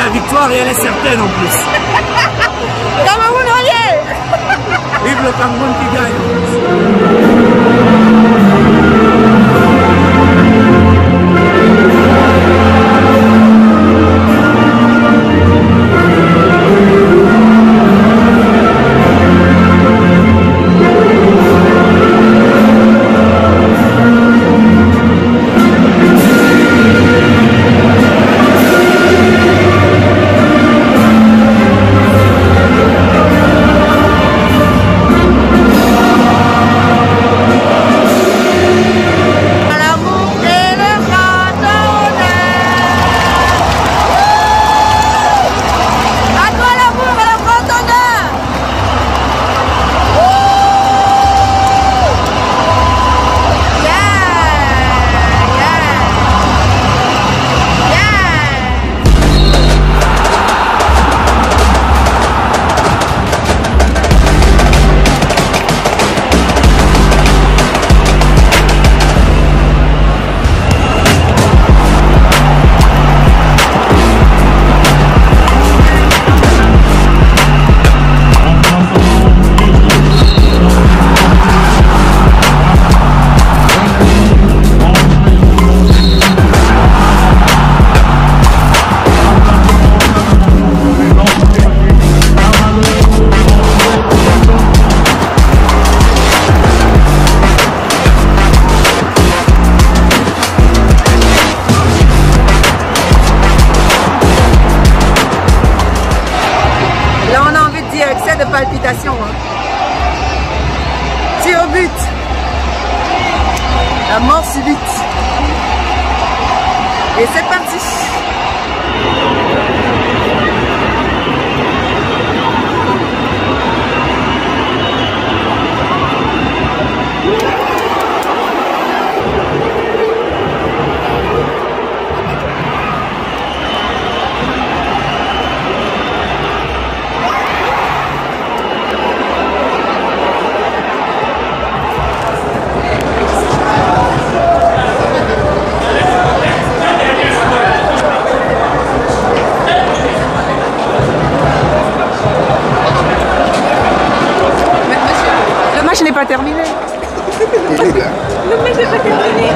la victoire et elle est certaine en plus. Cameroun, allez! Vive le Cameroun qui gagne. Excès de palpitations. Hein. Tir au but. La mort subite. Et c'est parti. Le match n'est pas terminé. Le match n'est pas terminé.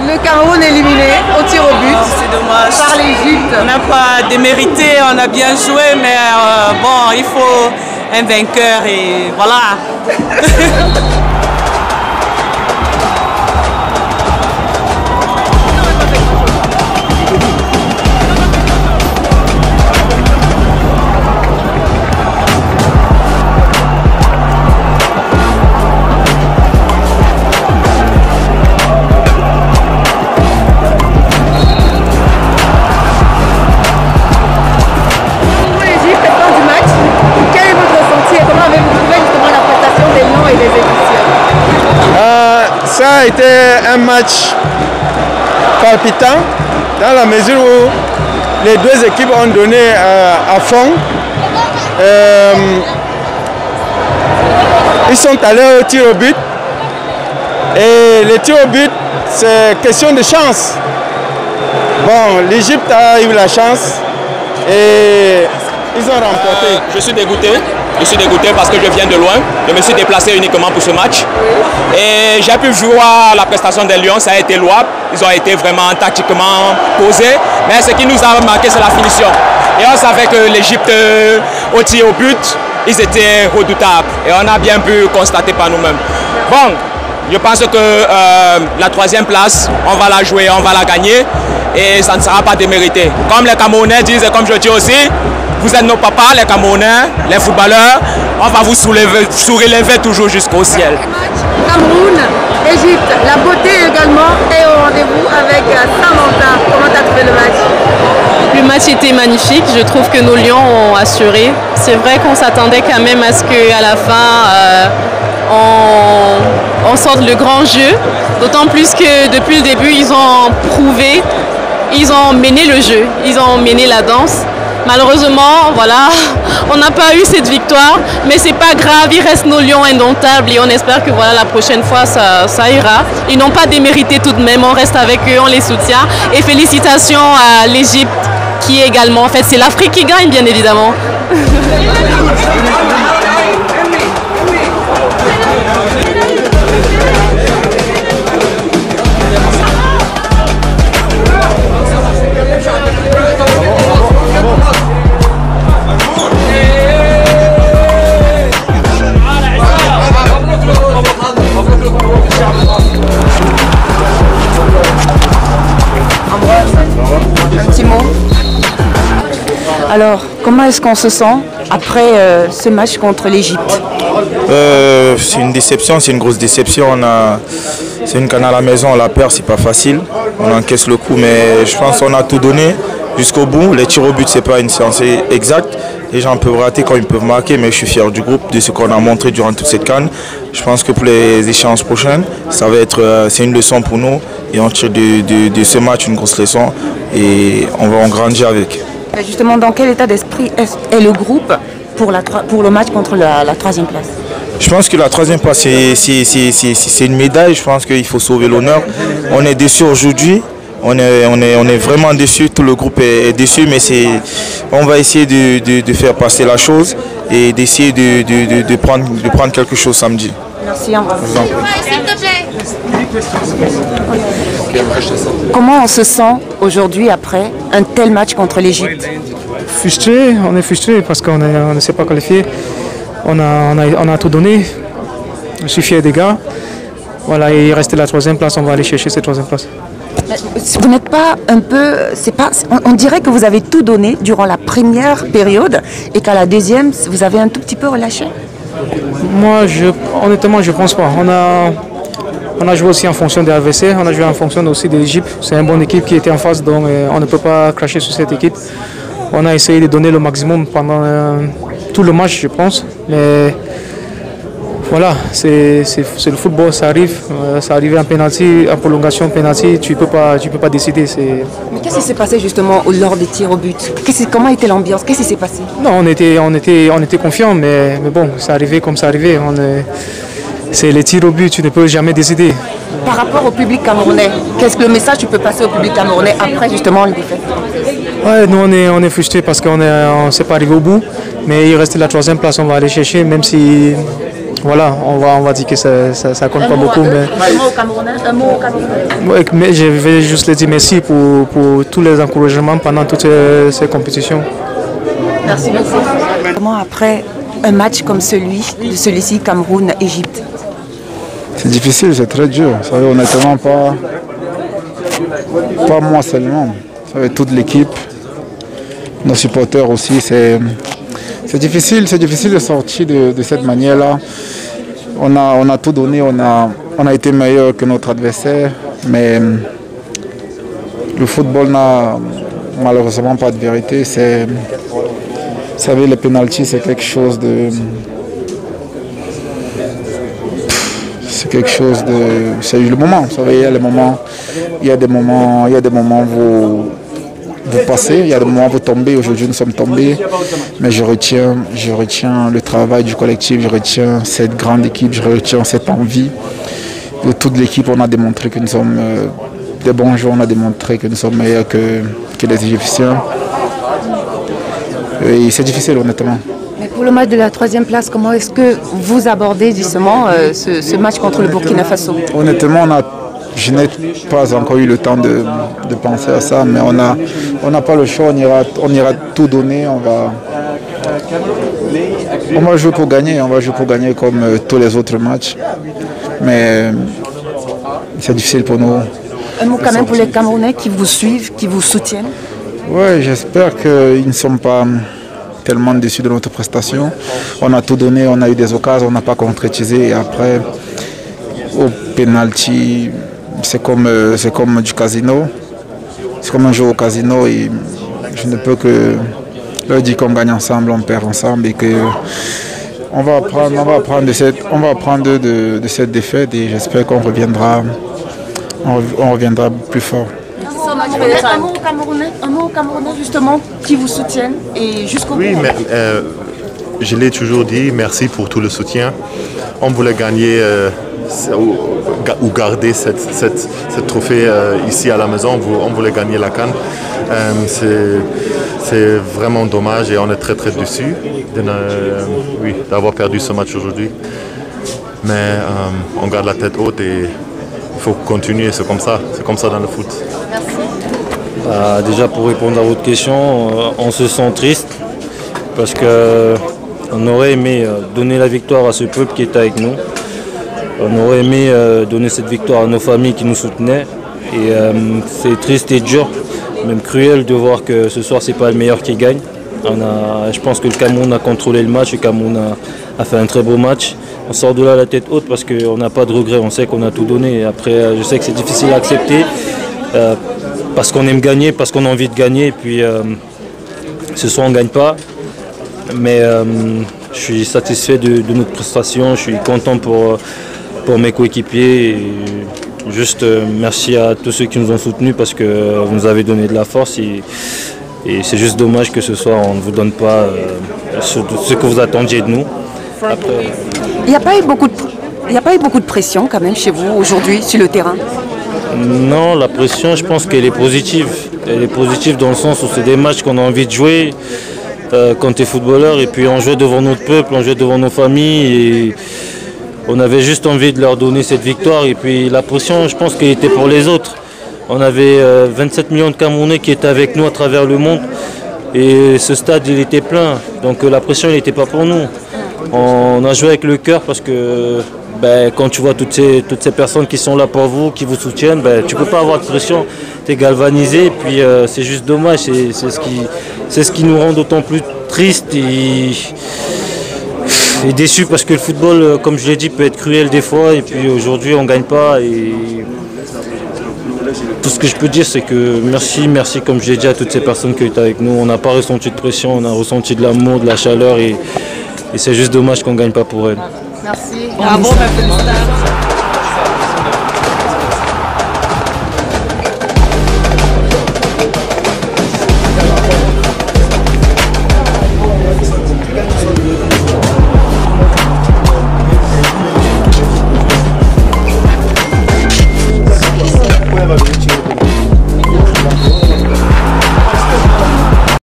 Le Cameroun éliminé au tir au but. C'est dommage. Par l'Égypte. On n'a pas démérité, on a bien joué, mais bon, il faut un vainqueur et voilà. Ça a été un match palpitant dans la mesure où les deux équipes ont donné à fond. Ils sont allés au tir au but et le tir au but c'est question de chance. Bon, l'Égypte a eu la chance et ils ont remporté. Je suis dégoûté. Je suis dégoûté parce que je viens de loin. Je me suis déplacé uniquement pour ce match. Et j'ai pu voir la prestation des Lions, ça a été louable. Ils ont été vraiment tactiquement posés. Mais ce qui nous a marqué, c'est la finition. Et on savait que l'Égypte, au tir au but, ils étaient redoutables. Et on a bien pu constater par nous-mêmes. Bon, je pense que la troisième place, on va la jouer, on va la gagner. Et ça ne sera pas démérité. Comme les Camerounais disent, et comme je dis aussi, vous êtes nos papas, les Camerounais, les footballeurs. On va vous soulever toujours jusqu'au ciel. Cameroun, Égypte, la beauté également est au rendez-vous avec Saint-Valentin. Comment tu as trouvé le match? Le match était magnifique. Je trouve que nos Lions ont assuré. C'est vrai qu'on s'attendait quand même à ce qu'à la fin, sorte le grand jeu, d'autant plus que depuis le début, ils ont prouvé, ils ont mené le jeu, ils ont mené la danse. Malheureusement, voilà, on n'a pas eu cette victoire, mais c'est pas grave, ils restent nos lions indomptables et on espère que voilà, la prochaine fois, ça ira. Ils n'ont pas démérité tout de même, on reste avec eux, on les soutient. Et félicitations à l'Égypte qui est également, en fait, c'est l'Afrique qui gagne, bien évidemment. Un petit mot. Alors, comment est-ce qu'on se sent après ce match contre l'Égypte? C'est une déception, c'est une grosse déception. C'est une canne à la maison, on la perd, c'est pas facile. On encaisse le coup, mais je pense qu'on a tout donné jusqu'au bout. Les tirs au but, c'est pas une séance exacte. Les gens peuvent rater quand ils peuvent marquer, mais je suis fier du groupe, de ce qu'on a montré durant toute cette canne. Je pense que pour les échéances prochaines, c'est une leçon pour nous. Et on tire de ce match une grosse leçon et on va en grandir avec. Justement, dans quel état d'esprit est le groupe pour le match contre la troisième place? Je pense que la troisième place, c'est une médaille. Je pense qu'il faut sauver l'honneur. On est déçus aujourd'hui. On est vraiment déçus. Tout le groupe est déçu, mais on va essayer de faire passer la chose et d'essayer de prendre quelque chose samedi. Merci. Comment on se sent aujourd'hui après un tel match contre l'Égypte? Frustré, on est frustré parce qu'on ne s'est pas qualifié. On a tout donné. Je suis fier des gars. Voilà, et il restait la troisième place, on va aller chercher cette troisième place. Vous n'êtes pas un peu... on dirait que vous avez tout donné durant la première période et qu'à la deuxième, vous avez un tout petit peu relâché. Moi, honnêtement, je ne pense pas. On a joué aussi en fonction des adversaires, on a joué en fonction aussi de l'Égypte. C'est une bonne équipe qui était en face, donc on ne peut pas cracher sur cette équipe. On a essayé de donner le maximum pendant tout le match, je pense. Mais voilà, c'est le football, ça arrive. Ça arrive en penalty, en prolongation, penalty, tu peux pas décider. Mais qu'est-ce qui s'est passé justement lors des tirs au but? Comment était l'ambiance? Qu'est-ce qui s'est passé? Non, on était confiants, mais bon, ça arrivait comme ça arrivait. C'est les tirs au but, tu ne peux jamais décider. Par rapport au public camerounais, qu'est-ce que le message tu peux passer au public camerounais après justement les défaites? Ouais, nous on est frustrés parce qu'on ne s'est pas arrivé au bout, mais il reste la troisième place, on va aller chercher, même si voilà, on va dire que ça compte pas beaucoup. Un mot au Camerounais. Ouais, mais je vais juste les dire merci pour tous les encouragements pendant toutes ces compétitions. Merci beaucoup. Comment après un match comme celui-ci, Cameroun-Égypte? C'est difficile, c'est très dur. Vous savez, honnêtement, pas moi seulement. Vous savez, toute l'équipe, nos supporters aussi. C'est difficile de sortir de cette manière-là. On a tout donné, on a été meilleur que notre adversaire, mais le football n'a malheureusement pas de vérité. Vous savez, les pénaltys, c'est quelque chose de... C'est le moment, vous savez, il y a des moments où vous passez, il y a des moments où vous tombez. Aujourd'hui, nous sommes tombés, mais je retiens le travail du collectif, je retiens cette grande équipe, je retiens cette envie de toute l'équipe. On a démontré que nous sommes des bons joueurs, on a démontré que nous sommes meilleurs que les Égyptiens. Et c'est difficile, honnêtement. Mais pour le match de la troisième place, comment est-ce que vous abordez justement ce match contre le Burkina Faso? Honnêtement, je n'ai pas encore eu le temps de penser à ça, mais on n'a pas le choix, on ira tout donner, on va jouer pour gagner, comme tous les autres matchs, mais c'est difficile pour nous. Un mot quand même pour les Camerounais qui vous suivent, qui vous soutiennent? Oui, j'espère qu'ils ne sont pas tellement déçus de notre prestation. On a tout donné, on a eu des occasions, on n'a pas concrétisé. Et après, au penalty, c'est comme du casino. C'est comme un jeu au casino et je ne peux que leur dire qu'on gagne ensemble, on perd ensemble et on va apprendre de cette défaite et j'espère qu'on reviendra, on reviendra plus fort. Un mot camerounais justement qui vous soutiennent et jusqu'au bout. Oui, mais je l'ai toujours dit, merci pour tout le soutien. On voulait gagner ou garder cette trophée ici à la maison. On voulait gagner la CAN. C'est vraiment dommage et on est très déçus d'avoir perdu ce match aujourd'hui. Mais on garde la tête haute et il faut continuer, c'est comme ça dans le foot. Merci. Déjà pour répondre à votre question, on se sent triste parce qu'on aurait aimé donner la victoire à ce peuple qui est avec nous. On aurait aimé donner cette victoire à nos familles qui nous soutenaient. Et c'est triste et dur, même cruel de voir que ce soir c'est pas le meilleur qui gagne. Je pense que le Cameroun a contrôlé le match, le Cameroun a fait un très beau match. On sort de là la tête haute parce qu'on n'a pas de regrets, on sait qu'on a tout donné. Et après, je sais que c'est difficile à accepter parce qu'on aime gagner, parce qu'on a envie de gagner. Et puis ce soir on ne gagne pas, mais je suis satisfait de notre prestation, je suis content pour mes coéquipiers. Juste merci à tous ceux qui nous ont soutenus parce que vous nous avez donné de la force et c'est juste dommage que ce soir on ne vous donne pas ce que vous attendiez de nous. Après, Il n'y a pas eu beaucoup de pression quand même chez vous aujourd'hui sur le terrain? Non, la pression je pense qu'elle est positive. Elle est positive dans le sens où c'est des matchs qu'on a envie de jouer quand tu es footballeur et puis on joue devant notre peuple, on joue devant nos familles et on avait juste envie de leur donner cette victoire et puis la pression je pense qu'elle était pour les autres. On avait 27 millions de Camerounais qui étaient avec nous à travers le monde et ce stade il était plein, donc la pression elle n'était pas pour nous. On a joué avec le cœur parce que quand tu vois toutes ces personnes qui sont là pour vous, qui vous soutiennent, tu ne peux pas avoir de pression, tu es galvanisé et puis c'est juste dommage, c'est ce qui nous rend d'autant plus tristes et déçus parce que le football, comme je l'ai dit, peut être cruel des fois et puis aujourd'hui on ne gagne pas. Et tout ce que je peux dire c'est que merci comme je l'ai dit à toutes ces personnes qui étaient avec nous. On n'a pas ressenti de pression, on a ressenti de l'amour, de la chaleur et c'est juste dommage qu'on ne gagne pas pour elles. Merci. Bravo, félicitations.